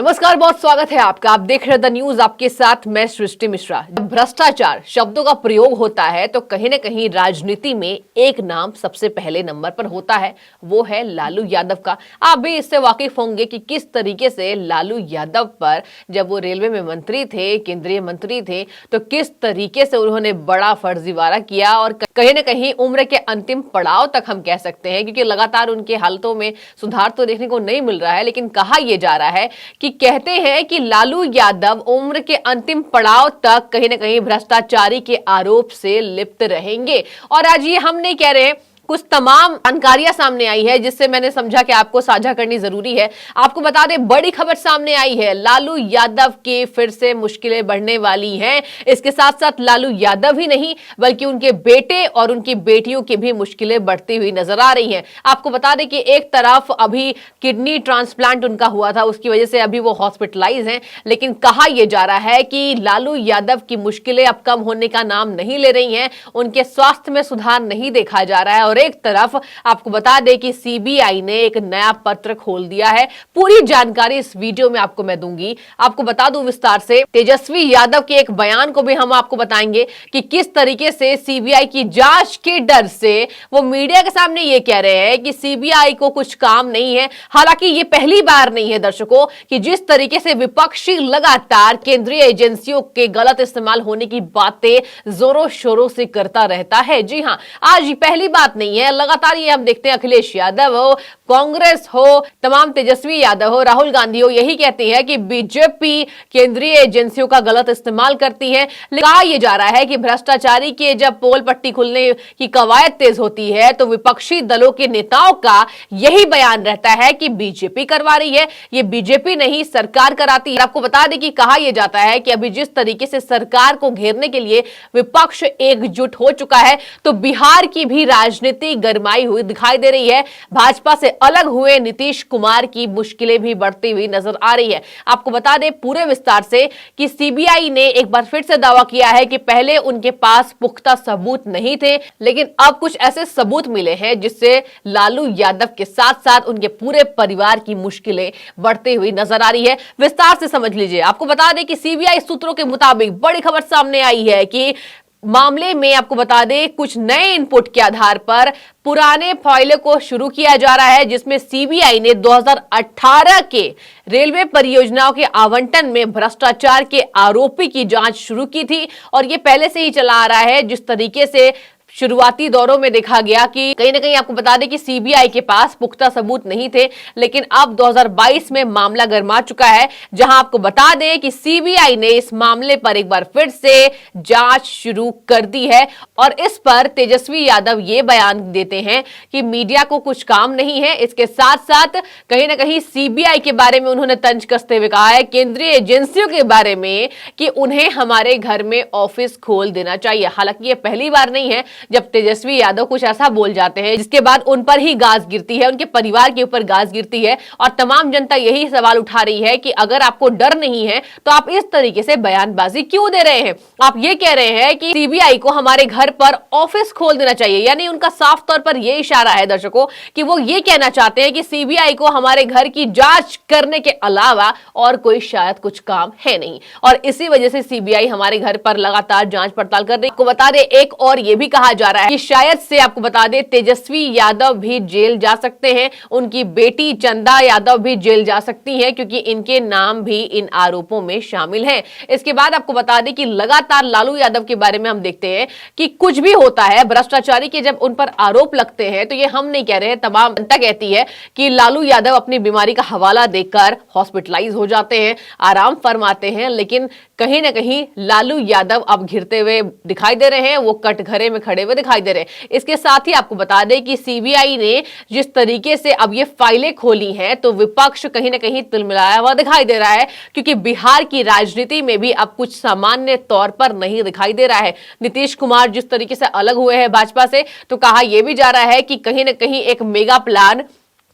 नमस्कार, बहुत स्वागत है आपका। आप देख रहे द न्यूज, आपके साथ मैं सृष्टि मिश्रा। जब भ्रष्टाचार शब्दों का प्रयोग होता है तो कहीं ना कहीं राजनीति में एक नाम सबसे पहले नंबर पर होता है, वो है लालू यादव का। आप भी इससे वाकिफ होंगे कि किस तरीके से लालू यादव पर जब वो रेलवे में मंत्री थे, केंद्रीय मंत्री थे, तो किस तरीके से उन्होंने बड़ा फर्जीवाड़ा किया और कहीं ना कहीं उम्र के अंतिम पड़ाव तक हम कह सकते हैं, क्योंकि लगातार उनके हालतों में सुधार तो देखने को नहीं मिल रहा है। लेकिन कहा यह जा रहा है कि कहते हैं कि लालू यादव उम्र के अंतिम पड़ाव तक कहीं ना कहीं भ्रष्टाचारी के आरोप से लिप्त रहेंगे। और आज ये हम नहीं कह रहे हैं, कुछ तमाम जानकारियां सामने आई है जिससे मैंने समझा कि आपको साझा करनी जरूरी है। आपको बता दें, बड़ी खबर सामने आई है, लालू यादव की फिर से मुश्किलें बढ़ने वाली हैं। इसके साथ साथ लालू यादव ही नहीं बल्कि उनके बेटे और उनकी बेटियों की भी मुश्किलें बढ़ती हुई नजर आ रही हैं। आपको बता दें कि एक तरफ अभी किडनी ट्रांसप्लांट उनका हुआ था, उसकी वजह से अभी वो हॉस्पिटलाइज हैं, लेकिन कहा यह जा रहा है कि लालू यादव की मुश्किलें अब कम होने का नाम नहीं ले रही हैं, उनके स्वास्थ्य में सुधार नहीं देखा जा रहा है। और एक तरफ आपको बता दें कि सीबीआई ने एक नया पत्र खोल दिया है। पूरी जानकारी इस वीडियो में आपको मैं दूंगी। आपको बता दूं विस्तार से, तेजस्वी यादव के एक बयान को भी हम आपको बताएंगे कि किस तरीके से सीबीआई की जांच के डर से वो मीडिया के सामने ये कह रहे हैं कि सीबीआई को कुछ काम नहीं है। हालांकि ये पहली बार नहीं है दर्शकों कि जिस तरीके से विपक्षी लगातार केंद्रीय एजेंसियों के गलत इस्तेमाल होने की बातें जोरों शोरों से करता रहता है। जी हां, आज पहली बात नहीं है, लगातार ये हम देखते हैं। अखिलेश यादव हो, कांग्रेस हो, तमाम तेजस्वी यादव हो, राहुल गांधी हो, यही कहती है कि बीजेपी केंद्रीय एजेंसियों का गलत इस्तेमाल करती है। कहा यह जा रहा है कि भ्रष्टाचारी के जब पोल पट्टी खुलने की कवायद तेज होती है तो विपक्षी दलों के नेताओं का यही बयान रहता है कि बीजेपी करवा रही है, ये बीजेपी नहीं सरकार कराती है। आपको बता दें कि कहा यह जाता है कि अभी जिस तरीके से सरकार को घेरने के लिए विपक्ष एकजुट हो चुका है, तो बिहार की भी राजनीति गरमाई हुई दिखाई दे रही है। भाजपा से अलग हुए नीतीश कुमार की मुश्किलें भी बढ़ती हुई नजर आ रही है। आपको बता दें पूरे विस्तार से कि सीबीआई ने एक बार फिर से दावा किया है कि पहले उनके पास पुख्ता सबूत नहीं थे, लेकिन अब कुछ ऐसे सबूत मिले हैं जिससे लालू यादव के साथ साथ उनके पूरे परिवार की मुश्किलें बढ़ती हुई नजर आ रही है। विस्तार से समझ लीजिए। आपको बता दें कि सीबीआई सूत्रों के मुताबिक बड़ी खबर सामने आई है कि मामले में आपको बता दें कुछ नए इनपुट के आधार पर पुराने फाइलों को शुरू किया जा रहा है, जिसमें सीबीआई ने 2018 के रेलवे परियोजनाओं के आवंटन में भ्रष्टाचार के आरोपी की जांच शुरू की थी। और यह पहले से ही चला आ रहा है। जिस तरीके से शुरुआती दौरों में देखा गया कि कहीं ना कहीं आपको बता दें कि सीबीआई के पास पुख्ता सबूत नहीं थे, लेकिन अब 2022 में मामला गरमा चुका है, जहां आपको बता दें कि सीबीआई ने इस मामले पर एक बार फिर से जांच शुरू कर दी है। और इस पर तेजस्वी यादव ये बयान देते हैं कि मीडिया को कुछ काम नहीं है। इसके साथ साथ कहीं ना कहीं सीबीआई के बारे में उन्होंने तंज कसते हुए कहा है, केंद्रीय एजेंसियों के बारे में, कि उन्हें हमारे घर में ऑफिस खोल देना चाहिए। हालांकि यह पहली बार नहीं है जब तेजस्वी यादव कुछ ऐसा बोल जाते हैं जिसके बाद उन पर ही गाज गिरती है, उनके परिवार के ऊपर गाज गिरती है। और तमाम जनता यही सवाल उठा रही है कि अगर आपको डर नहीं है तो आप इस तरीके से बयानबाजी क्यों दे रहे हैं। आप ये कह रहे हैं कि सीबीआई को हमारे घर पर ऑफिस खोल देना चाहिए, यानी उनका साफ तौर पर यह इशारा है दर्शकों कि वो ये कहना चाहते हैं कि सीबीआई को हमारे घर की जांच करने के अलावा और कोई शायद कुछ काम है नहीं, और इसी वजह से सीबीआई हमारे घर पर लगातार जांच पड़ताल कर रही है। आपको बता दें, एक और ये भी कहा जा रहा है कि शायद से आपको बता दें तेजस्वी यादव भी जेल जा सकते हैं, उनकी बेटी चंदा यादव भी जेल जा सकती हैं, क्योंकि इनके नाम भी इन आरोपों में शामिल हैं। इसके बाद आपको बता दें कि लगातार लालू यादव के बारे में हम देखते हैं कि कुछ भी होता है, भ्रष्टाचारी के जब उन पर आरोप लगते हैं तो ये हम नहीं कह रहे हैं, तमाम जनता कहती है कि लालू यादव अपनी बीमारी का हवाला देकर हॉस्पिटलाइज हो जाते हैं, आराम फरमाते हैं, लेकिन कहीं ना कहीं लालू यादव अब घिरते हुए दिखाई दे रहे हैं, वो कटघरे में खड़े हुए दिखाई दे रहे हैं। इसके साथ ही आपको बता दें कि सीबीआई ने जिस तरीके से अब ये फाइलें खोली हैं तो विपक्ष कहीं ना कहीं तिलमिलाया हुआ दिखाई दे रहा है, क्योंकि बिहार की राजनीति में भी अब कुछ सामान्य तौर पर नहीं दिखाई दे रहा है। नीतीश कुमार जिस तरीके से अलग हुए हैं भाजपा से, तो कहा यह भी जा रहा है कि कहीं ना कहीं एक मेगा प्लान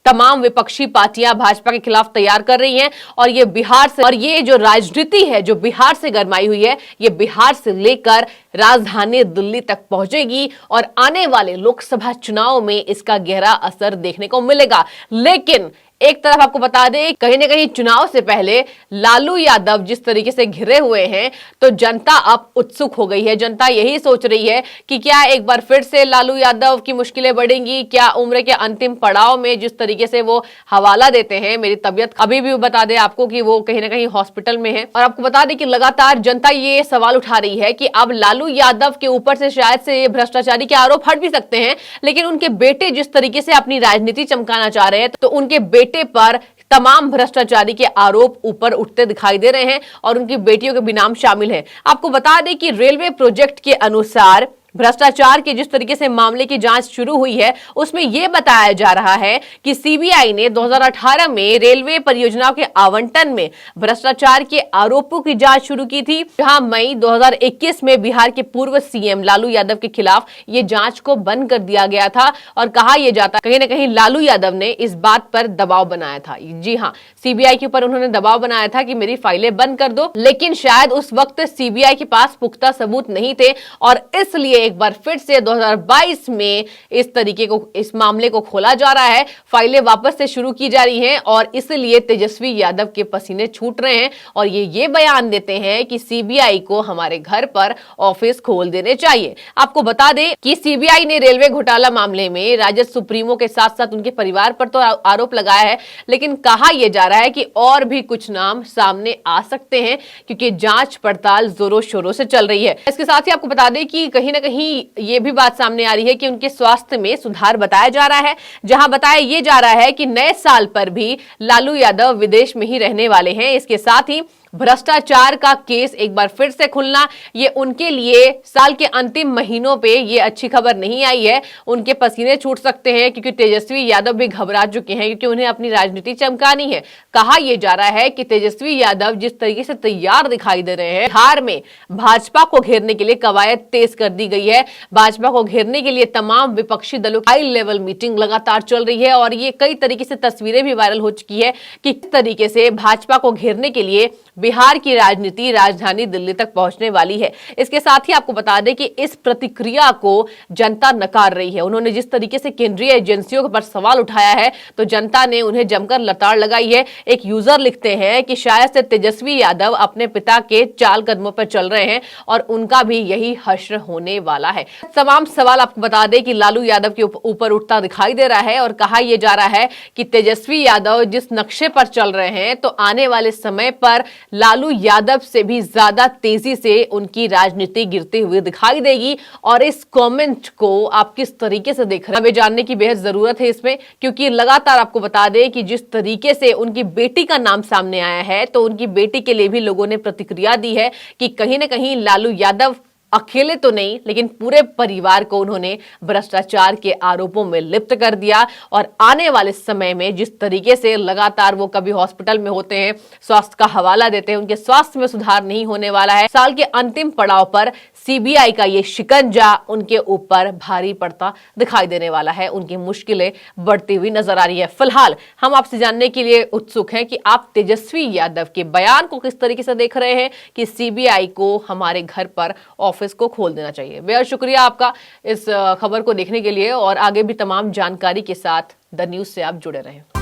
तमाम विपक्षी पार्टियां भाजपा के खिलाफ तैयार कर रही हैं। और ये बिहार से, और ये जो राजनीति है जो बिहार से गरमाई हुई है, ये बिहार से लेकर राजधानी दिल्ली तक पहुंचेगी और आने वाले लोकसभा चुनाव में इसका गहरा असर देखने को मिलेगा। लेकिन एक तरफ आपको बता दें, कहीं ना कहीं चुनाव से पहले लालू यादव जिस तरीके से घिरे हुए हैं, तो जनता अब उत्सुक हो गई है। जनता यही सोच रही है कि क्या एक बार फिर से लालू यादव की मुश्किलें बढ़ेंगी, क्या उम्र के अंतिम पड़ाव में जिस तरीके से वो हवाला देते हैं, मेरी तबीयत अभी भी बता दें आपको कि वो कहीं ना कहीं हॉस्पिटल में है। और आपको बता दें कि लगातार जनता ये सवाल उठा रही है कि अब लालू यादव के ऊपर से शायद से ये भ्रष्टाचारी के आरोप हट भी सकते हैं, लेकिन उनके बेटे जिस तरीके से अपनी राजनीति चमकाना चाह रहे हैं, तो उनके बेटे पर तमाम भ्रष्टाचारी के आरोप ऊपर उठते दिखाई दे रहे हैं और उनकी बेटियों के भी नाम शामिल है। आपको बता दें कि रेलवे प्रोजेक्ट के अनुसार भ्रष्टाचार के जिस तरीके से मामले की जांच शुरू हुई है, उसमें यह बताया जा रहा है कि सीबीआई ने 2018 में रेलवे परियोजनाओं के आवंटन में भ्रष्टाचार के आरोपों की जांच शुरू की थी, जहां मई 2021 में बिहार के पूर्व सीएम लालू यादव के खिलाफ यह जांच को बंद कर दिया गया था और कहा यह जाता कहीं ना कहीं लालू यादव ने इस बात पर दबाव बनाया था। जी हां, सीबीआई के ऊपर उन्होंने दबाव बनाया था कि मेरी फाइलें बंद कर दो, लेकिन शायद उस वक्त सीबीआई के पास पुख्ता सबूत नहीं थे और इसलिए एक बार फिर से 2022 में इस मामले को खोला जा रहा है, फाइलें वापस से शुरू की जा रही हैं और इसलिए तेजस्वी यादव के पसीने छूट रहे हैं और ये बयान देते हैं कि सीबीआई को हमारे घर पर ऑफिस खोल देने चाहिए। आपको बता दें कि सीबीआई ने रेलवे घोटाला मामले में राजद सुप्रीमो के साथ साथ उनके परिवार पर तो आरोप लगाया है, लेकिन कहा यह जा रहा है कि और भी कुछ नाम सामने आ सकते हैं क्योंकि जांच पड़ताल जोरों शोरों से चल रही है। इसके साथ ही आपको बता दें कि कहीं ना कहीं ये भी बात सामने आ रही है कि उनके स्वास्थ्य में सुधार बताया जा रहा है, जहां बताया यह जा रहा है कि नए साल पर भी लालू यादव विदेश में ही रहने वाले हैं। इसके साथ ही भ्रष्टाचार का केस एक बार फिर से खुलना, ये उनके लिए साल के अंतिम महीनों पे ये अच्छी खबर नहीं आई है। उनके पसीने छूट सकते हैं क्योंकि तेजस्वी यादव भी घबरा चुके हैं क्योंकि उन्हें अपनी राजनीति चमकानी है। कहा यह जा रहा है कि तेजस्वी यादव जिस तरीके से तैयार दिखाई दे रहे हैं, बिहार में भाजपा को घेरने के लिए कवायद तेज कर दी गई है। भाजपा को घेरने के लिए तमाम विपक्षी दलों की हाई लेवल मीटिंग लगातार चल रही है और ये कई तरीके से तस्वीरें भी वायरल हो चुकी है कि किस तरीके से भाजपा को घेरने के लिए बिहार की राजनीति राजधानी दिल्ली तक पहुंचने वाली है। इसके साथ ही आपको बता दें कि इस प्रतिक्रिया को जनता नकार रही है। उन्होंने जिस तरीके से केंद्रीय एजेंसियों पर सवाल उठाया है, तो जनता ने उन्हें जमकर लताड़ लगाई है। एक यूजर लिखते हैं कि शायद से तेजस्वी यादव अपने पिता के चाल कदमों पर चल रहे हैं और उनका भी यही हश्र होने वाला है। तमाम सवाल आपको बता दें कि लालू यादव के ऊपर उठता दिखाई दे रहा है और कहा यह जा रहा है कि तेजस्वी यादव जिस नक्शे पर चल रहे हैं, तो आने वाले समय पर लालू यादव से भी ज्यादा तेजी से उनकी राजनीति गिरती हुई दिखाई देगी। और इस कमेंट को आप किस तरीके से देख रहे हैं, हमें जानने की बेहद जरूरत है इसमें, क्योंकि लगातार आपको बता दें कि जिस तरीके से उनकी बेटी का नाम सामने आया है, तो उनकी बेटी के लिए भी लोगों ने प्रतिक्रिया दी है कि कहीं ना कहीं लालू यादव अकेले तो नहीं, लेकिन पूरे परिवार को उन्होंने भ्रष्टाचार के आरोपों में लिप्त कर दिया। और आने वाले समय में जिस तरीके से लगातार वो कभी हॉस्पिटल में होते हैं, स्वास्थ्य का हवाला देते हैं, उनके स्वास्थ्य में सुधार नहीं होने वाला है। साल के अंतिम पड़ाव पर सीबीआई का ये शिकंजा उनके ऊपर भारी पड़ता दिखाई देने वाला है। उनकी मुश्किलें बढ़ती हुई नजर आ रही है। फिलहाल हम आपसे जानने के लिए उत्सुक हैं कि आप तेजस्वी यादव के बयान को किस तरीके से देख रहे हैं कि सीबीआई को हमारे घर पर ऑफिस को खोल देना चाहिए। बेहद शुक्रिया आपका इस खबर को देखने के लिए और आगे भी तमाम जानकारी के साथ द न्यूज से आप जुड़े रहें।